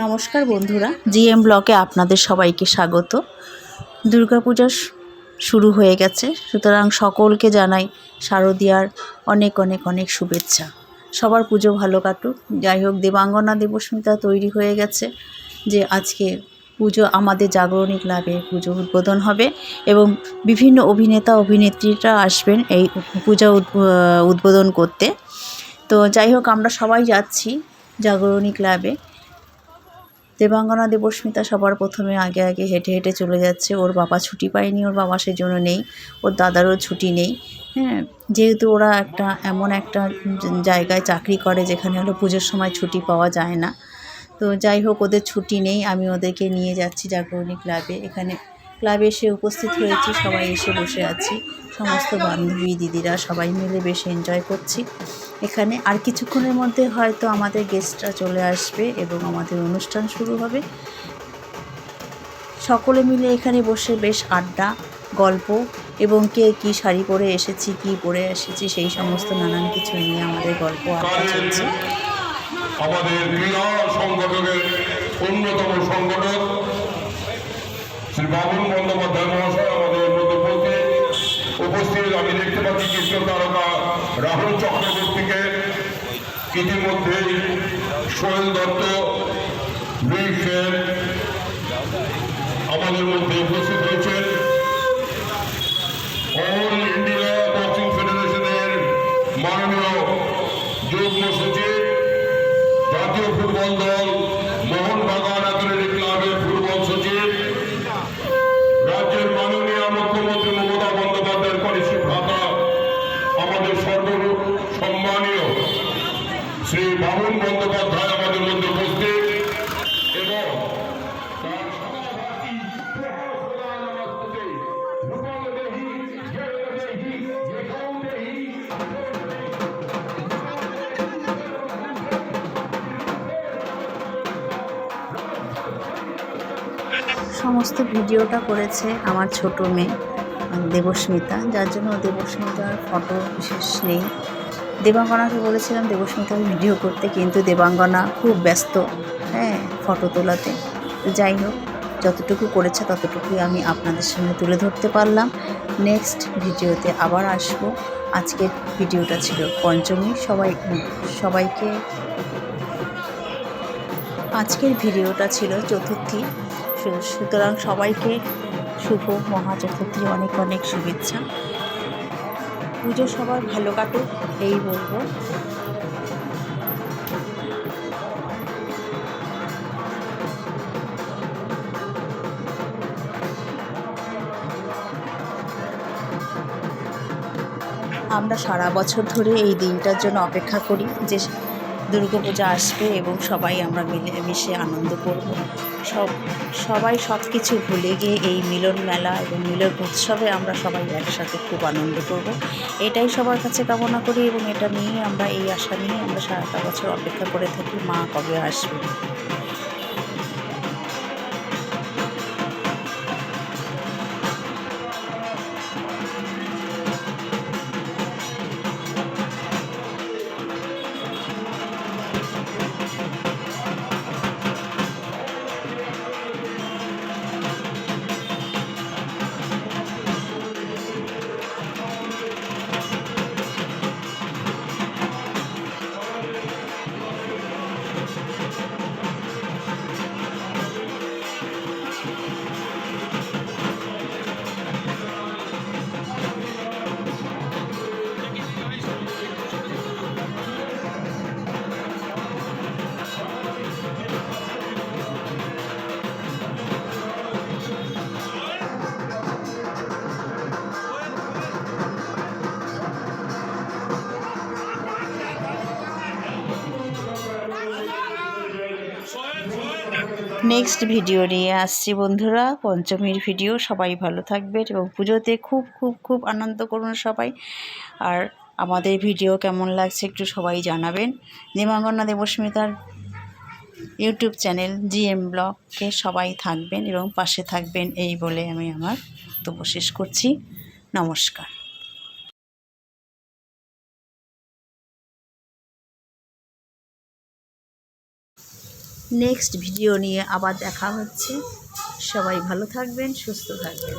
নমস্কার বন্ধুরা, জিএম ব্লকে আপনাদের সবাইকে স্বাগত। দুর্গাপূজা শুরু হয়ে গেছে, সুতরাং সকলকে জানাই শারদীয়ার অনেক অনেক অনেক শুভেচ্ছা। সবার পুজো ভালো কাটুক। যাই হোক, দেবাঙ্গনা দেবস্মিতা তৈরি হয়ে গেছে যে আজকে পুজো আমাদের জাগরণী ক্লাবে পুজো উদ্বোধন হবে এবং বিভিন্ন অভিনেতা অভিনেত্রীরা আসবেন এই পূজা উদ্বোধন করতে। তো যাই হোক, আমরা সবাই যাচ্ছি জাগরণী ক্লাবে। দেবাঙ্গনা দেবস্মিতা সবার প্রথমে আগে আগে হেঁটে হেঁটে চলে যাচ্ছে। ওর বাবা ছুটি পায়নি, ওর বাবা সেজন্য নেই, ওর দাদারও ছুটি নেই। হ্যাঁ, যেহেতু ওরা এমন একটা জায়গায় চাকরি করে যেখানে হলো পুজোর সময় ছুটি পাওয়া যায় না। তো যাই হোক, ওদের ছুটি নেই, আমি ওদেরকে নিয়ে যাচ্ছি জাগরণী ক্লাবে। এখানে ক্লাবে এসে উপস্থিত হয়েছি, সবাই এসে বসে আছি, সমস্ত বান্ধবী দিদিরা সবাই মিলে বেশ এনজয় করছি এখানে। আর কিছুক্ষণের মধ্যে হয়তো আমাদের গেস্টরা চলে আসবে এবং আমাদের অনুষ্ঠান শুরু হবে। সকলে মিলে এখানে বসে বেশ আড্ডা, গল্প এবং কে কী শাড়ি পরে এসেছি, কী পরে এসেছি, সেই সমস্ত নানান কিছু নিয়ে আমাদের গল্প আড্ডা চলছে। আমাদের ক্রীড়া সংগঠনের অন্যতম সংগঠক শ্রী বাবুল বন্দ্যোপাধ্যায় মহাশয় আমাদের মধ্যে উপস্থিত। আমি দেখতে পাচ্ছি কৃষ্ণ তারকা রাহুল চক্রবর্তীকে, ইতিমধ্যেই সোহেল দত্ত, সেন আমাদের মধ্যে উপস্থিত হয়েছেন। অল ইন্ডিয়া বক্সিং ফেডারেশনের মাননীয় যুগ্ম সচিব, জাতীয় ফুটবল দল মোহনবাগান অ্যাথলেটিক ক্লাবের ফুটবল সচিব, রাজ্যের মাননীয় মুখ্যমন্ত্রী মমতা বন্দ্যোপাধ্যায়ের কনিষ্ঠ ভ্রাতা আমাদের সর্বসম্মানীয় শ্রী বাবুল বন্দ্যোপাধ্যায় আমাদের মধ্যে উপস্থিত এবং সমস্ত ভিডিওটা করেছে আমার ছোট মেয়ে দেবস্মিতা, যার জন্য দেবস্মিতার ফটো বিশেষ নেই। দেবাঙ্গনাকে বলেছিলাম দেবস্মিতার ভিডিও করতে, কিন্তু দেবাঙ্গনা খুব ব্যস্ত ফটো তোলাতে। যাই হোক, যতটুকু করেছে ততটুকুই আমি আপনাদের সামনে তুলে ধরতে পারলাম। নেক্সট ভিডিওতে আবার আসবো। আজকের ভিডিওটা ছিল পঞ্চমী, সবাইকে আজকের ভিডিওটা ছিল চতুর্থী, সুতরাং সবাইকে শুভ মহা চতুর্থীর অনেক অনেক শুভেচ্ছা। পুজো সবার ভালো কাটুক এই বলবো। আমরা সারা বছর ধরে এই দিনটার জন্য অপেক্ষা করি যে দুর্গাপূজা আসবে এবং সবাই আমরা মিলেমিশে আনন্দ করব। সবাই সব কিছু ভুলে গিয়ে এই মিলন মেলা এবং মিলন উৎসবে আমরা সবাই একসাথে খুব আনন্দ করব, এটাই সবার কাছে কামনা করি এবং এটা নিয়ে আমরা এই আশা নিয়ে আমরা সারাটা বছর অপেক্ষা করে থাকি মা কবে আসবে। নেক্সট ভিডিও নিয়ে আসছি বন্ধুরা, পঞ্চমীর ভিডিও। সবাই ভালো থাকবেন এবং পুজোতে খুব খুব খুব আনন্দ করুন সবাই। আর আমাদের ভিডিও কেমন লাগছে একটু সবাই জানাবেন। দেবাঙ্গনা দেবস্মিতার ইউটিউব চ্যানেল জিএম ব্লগে সবাই থাকবেন এবং পাশে থাকবেন, এই বলে আমি আমার বক্তব্য শেষ করছি। নমস্কার। নেক্সট ভিডিও নিয়ে আবার দেখা হচ্ছে। সবাই ভালো থাকবেন, সুস্থ থাকবেন।